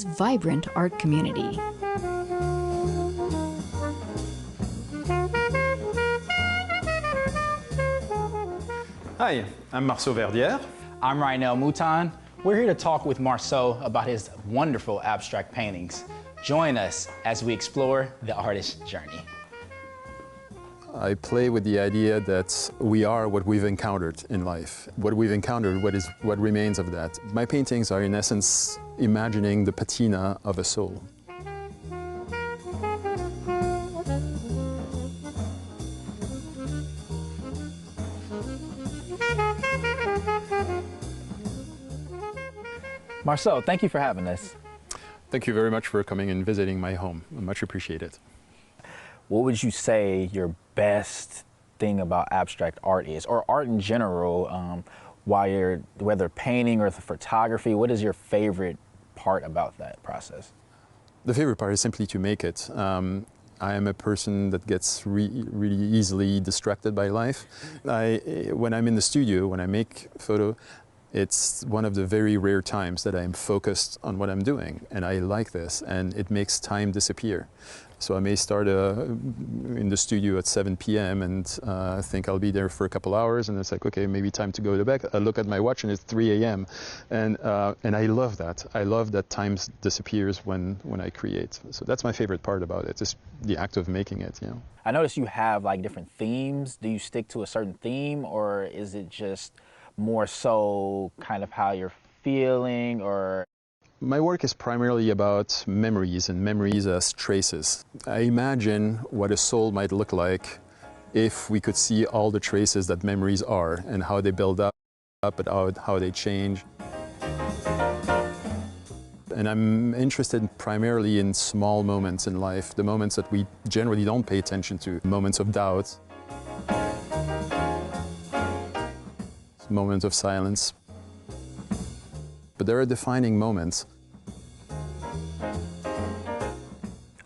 vibrant art community. Hi, I'm Marceau Verdière. I'm Rynel Mouton. We're here to talk with Marceau about his wonderful abstract paintings. Join us as we explore the artist's journey. I play with the idea that we are what we've encountered in life. What we've encountered, what remains of that. My paintings are in essence imagining the patina of a soul. Marceau, thank you for having us. Thank you very much for coming and visiting my home. I much appreciate it. What would you say your best thing about abstract art is, or art in general, whether painting or the photography? What is your favorite part about that process? The favorite part is simply to make it. I am a person that gets really easily distracted by life. When I'm in the studio, when I make photo, it's one of the very rare times that I'm focused on what I'm doing, and I like this, and it makes time disappear. So I may start in the studio at 7 p.m. and think I'll be there for a couple hours, and it's like, okay, maybe time to go to bed. I look at my watch and it's 3 a.m. And I love that. I love that time disappears when I create. So that's my favorite part about it, just the act of making it, you know. I notice you have like different themes. Do you stick to a certain theme, or is it just more so kind of how you're feeling? Or my work is primarily about memories, and memories as traces. I imagine what a soul might look like if we could see all the traces that memories are, and how they build up and how they change. And I'm interested primarily in small moments in life, the moments that we generally don't pay attention to, moments of doubt, moments of silence. But there are defining moments.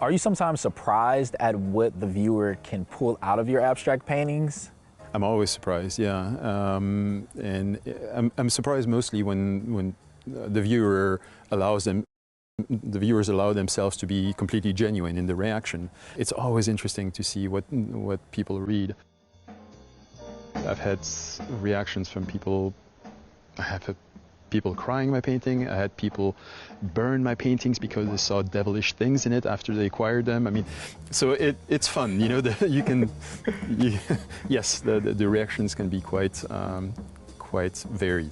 Are you sometimes surprised at what the viewer can pull out of your abstract paintings? I'm always surprised, yeah. And I'm surprised mostly when the viewers allow themselves to be completely genuine in the reaction. It's always interesting to see what people read. I've had reactions from people. I have people crying my painting. I had people burn my paintings because they saw devilish things in it after they acquired them. I mean, so it's fun, you know. Yes, the reactions can be quite varied.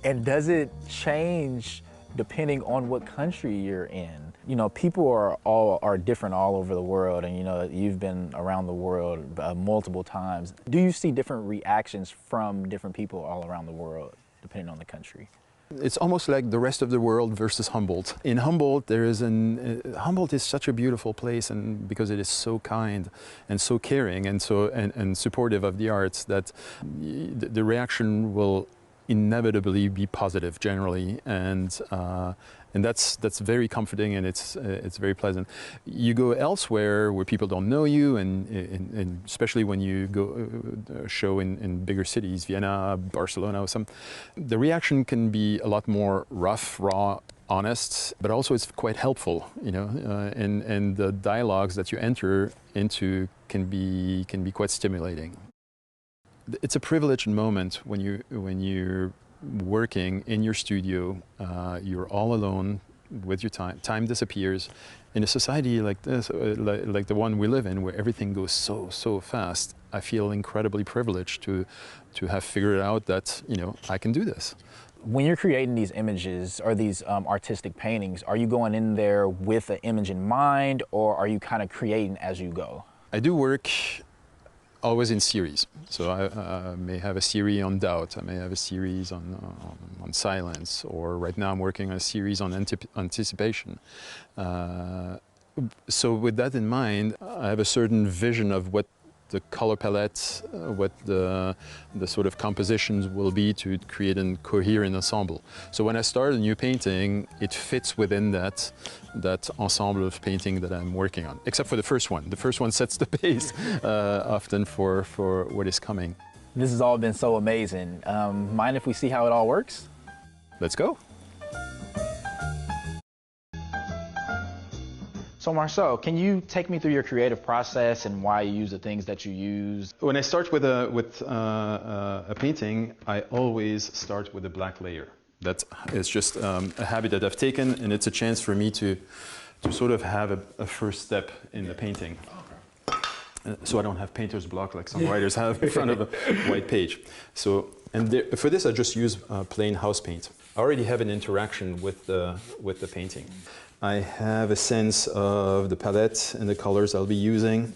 And does it change depending on what country you're in? You know, people are different all over the world, and you know, you've been around the world multiple times. Do you see different reactions from different people all around the world, depending on the country? It's almost like the rest of the world versus Humboldt. In Humboldt, Humboldt is such a beautiful place, and because it is so kind and so caring and and supportive of the arts, that the reaction will inevitably be positive generally, and that's very comforting, and it's very pleasant. You go elsewhere where people don't know you, and especially when you go show in bigger cities, Vienna, Barcelona, or some, the reaction can be a lot more rough, raw, honest, but also it's quite helpful, you know, and the dialogues that you enter into can be quite stimulating. It's a privileged moment when you're working in your studio. You're all alone with your time. Time disappears. In a society like this, like the one we live in, where everything goes so fast, I feel incredibly privileged to have figured out that, you know, I can do this. When you're creating these images or these artistic paintings, are you going in there with an image in mind, or are you kind of creating as you go? I do work always in series. So I may have a series on doubt, I may have a series on silence, or right now I'm working on a series on anticipation. So with that in mind, I have a certain vision of what the color palette, what the sort of compositions will be to create a coherent ensemble. So when I start a new painting, it fits within that ensemble of painting that I'm working on, except for the first one. The first one sets the pace often for what is coming. This has all been so amazing. Mind if we see how it all works? Let's go. So Marcel, can you take me through your creative process and why you use the things that you use? When I start with a painting, I always start with a black layer. That is just a habit that I've taken, and it's a chance for me to sort of have a first step in the painting. So I don't have painter's block like some writers have in front of a white page. So, for this I just use plain house paint. I already have an interaction with the painting. I have a sense of the palette and the colors I'll be using,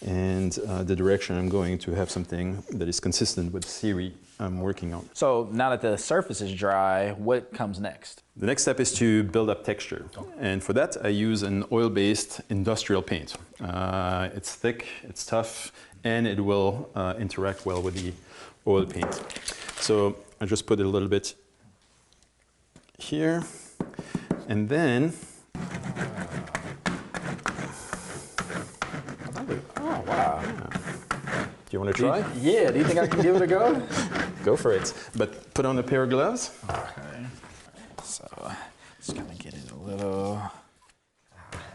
and the direction I'm going to have something that is consistent with the series I'm working on. So now that the surface is dry, what comes next? The next step is to build up texture. And for that, I use an oil-based industrial paint. It's thick, it's tough, and it will interact well with the oil paint. So I just put it a little bit here, and then Oh, wow. do you want to try? Yeah, do you think I can give it a go? Go for it. But put on a pair of gloves. Okay. So, just gonna get it a little.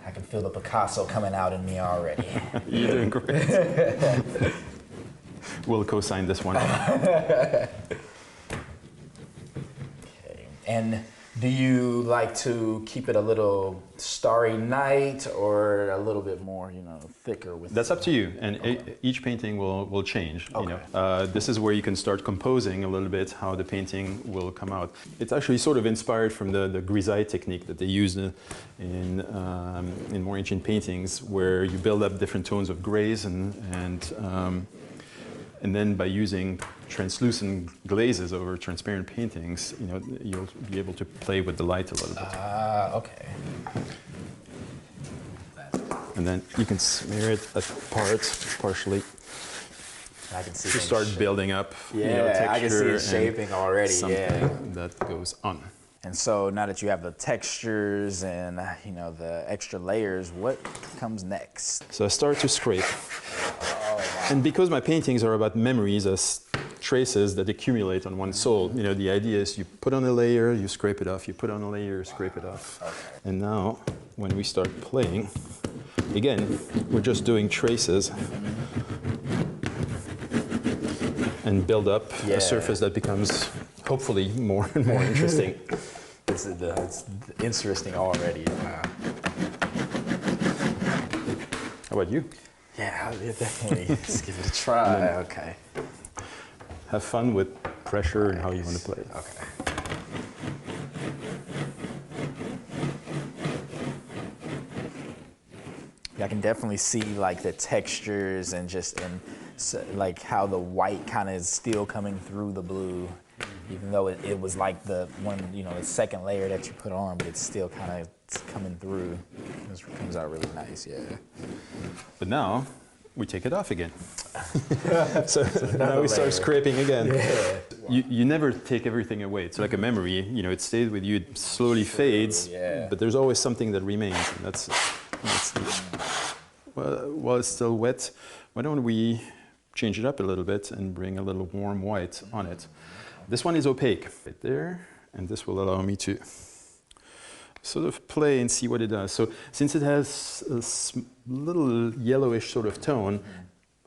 I can feel the Picasso coming out in me already. You're doing great. We'll co-sign this one. Okay. And do you like to keep it a little starry night or a little bit more, you know, thicker with? That's up to you, and each painting will change. Okay. You know, this is where you can start composing a little bit how the painting will come out. It's actually sort of inspired from the grisaille technique that they use in more ancient paintings, where you build up different tones of grays and then by using translucent glazes over transparent paintings, you know, you'll be able to play with the light a little bit. Okay. And then you can smear it apart partially. I can see To start building up, yeah, you know, texture. I can see it shaping already. Something that goes on. And so now that you have the textures and, you know, the extra layers, what comes next? So I start to scrape. And because my paintings are about memories as traces that accumulate on one soul, you know, the idea is you put on a layer, you scrape it off, you put on a layer, scrape it off. Okay. And now, when we start playing, again, we're just doing traces and build up a surface that becomes, hopefully, more and more interesting. It's interesting already. How about you? Yeah, definitely. Let's give it a try. Okay. Have fun with pressure and how you want to play. Okay. Yeah, I can definitely see like the textures and like how the white kind of is still coming through the blue, even though it was like the one, you know, the second layer that you put on, but it's still kind of coming through. This comes out really nice, yeah. But now we take it off again. so now we start scraping again. Yeah. You never take everything away. It's like a memory. You know, it stays with you. It slowly fades, but there's always something that remains. And that's well, while it's still wet, why don't we change it up a little bit and bring a little warm white on it. This one is opaque right there, and this will allow me to sort of play and see what it does. So since it has a little yellowish sort of tone,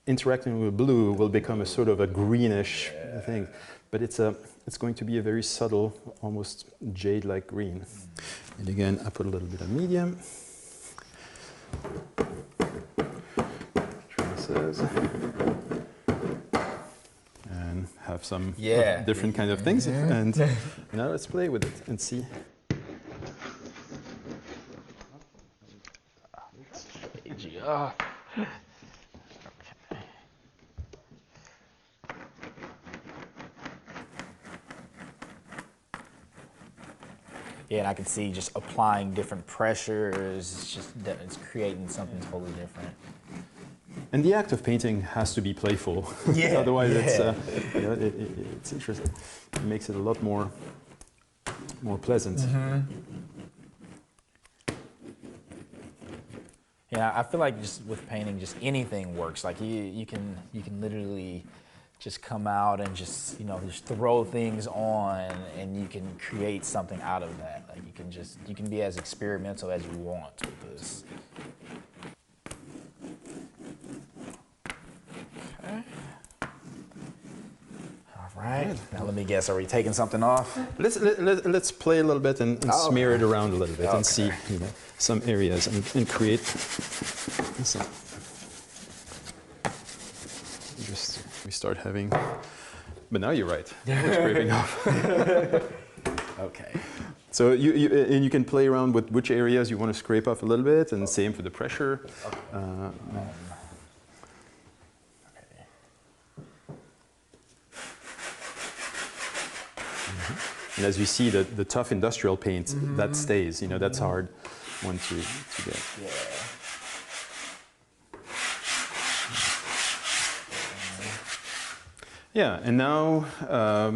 interacting with blue will become a sort of a greenish thing. But it's going to be a very subtle, almost jade-like green. And again, I put a little bit of medium. Traces. And have some different kind of things. And now let's play with it and see. Yeah, and I can see just applying different pressures, it's creating something totally different. And the act of painting has to be playful. Yeah. Otherwise, it's interesting. It makes it a lot more pleasant. Mm-hmm. Yeah, I feel like just with painting, just anything works. Like you can literally just come out and just throw things on, and you can create something out of that. Like you can be as experimental as you want with this. right. Now let me guess, are we taking something off? Let's play a little bit and smear it around a little bit and see, you know, some areas and create some. We start having, but now you're right. We're scraping off. Okay. So you can play around with which areas you want to scrape off a little bit, and same for the pressure. And as you see, the tough industrial paint, that stays, you know, that's hard one to get. Yeah. Yeah, and now, I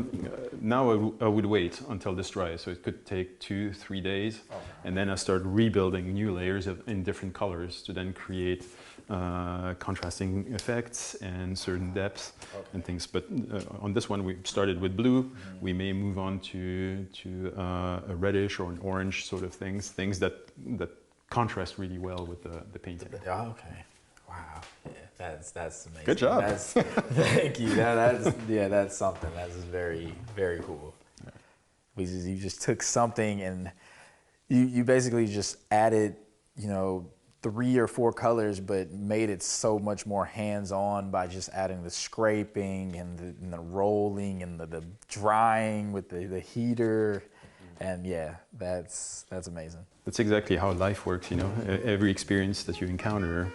would wait until this dries. So it could take 2-3 days, and then I start rebuilding new layers in different colors to then create contrasting effects and certain depths and things. But on this one, we started with blue. We may move on to a reddish or an orange sort of things that contrast really well with the painting. Okay. Wow. Yeah, that's amazing. Good job. Thank you. That's something. That's very, very cool. Yeah. You just took something and you basically just added, you know, 3 or 4 colors, but made it so much more hands-on by just adding the scraping and the rolling and the drying with the heater. And yeah, that's amazing. That's exactly how life works, you know. Every experience that you encounter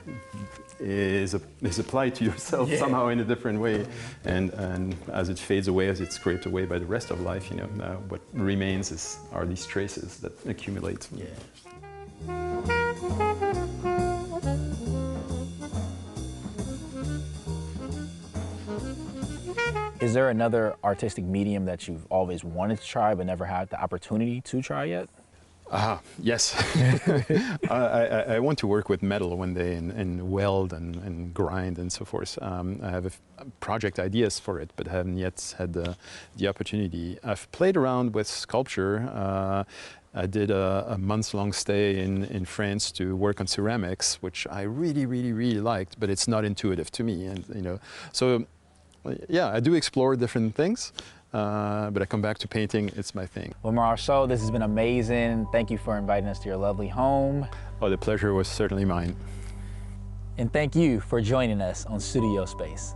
is applied to yourself somehow in a different way. And as it fades away, as it's scraped away by the rest of life, you know, what remains are these traces that accumulate. Yeah. Is there another artistic medium that you've always wanted to try but never had the opportunity to try yet? Yes. I want to work with metal one day and weld and grind and so forth. I have project ideas for it, but haven't yet had the opportunity. I've played around with sculpture. I did a month-long stay in France to work on ceramics, which I really liked, but it's not intuitive to me. And you know, so yeah, I do explore different things. But I come back to painting, it's my thing. Well, Marceau, this has been amazing. Thank you for inviting us to your lovely home. Oh, the pleasure was certainly mine. And thank you for joining us on Studio Space.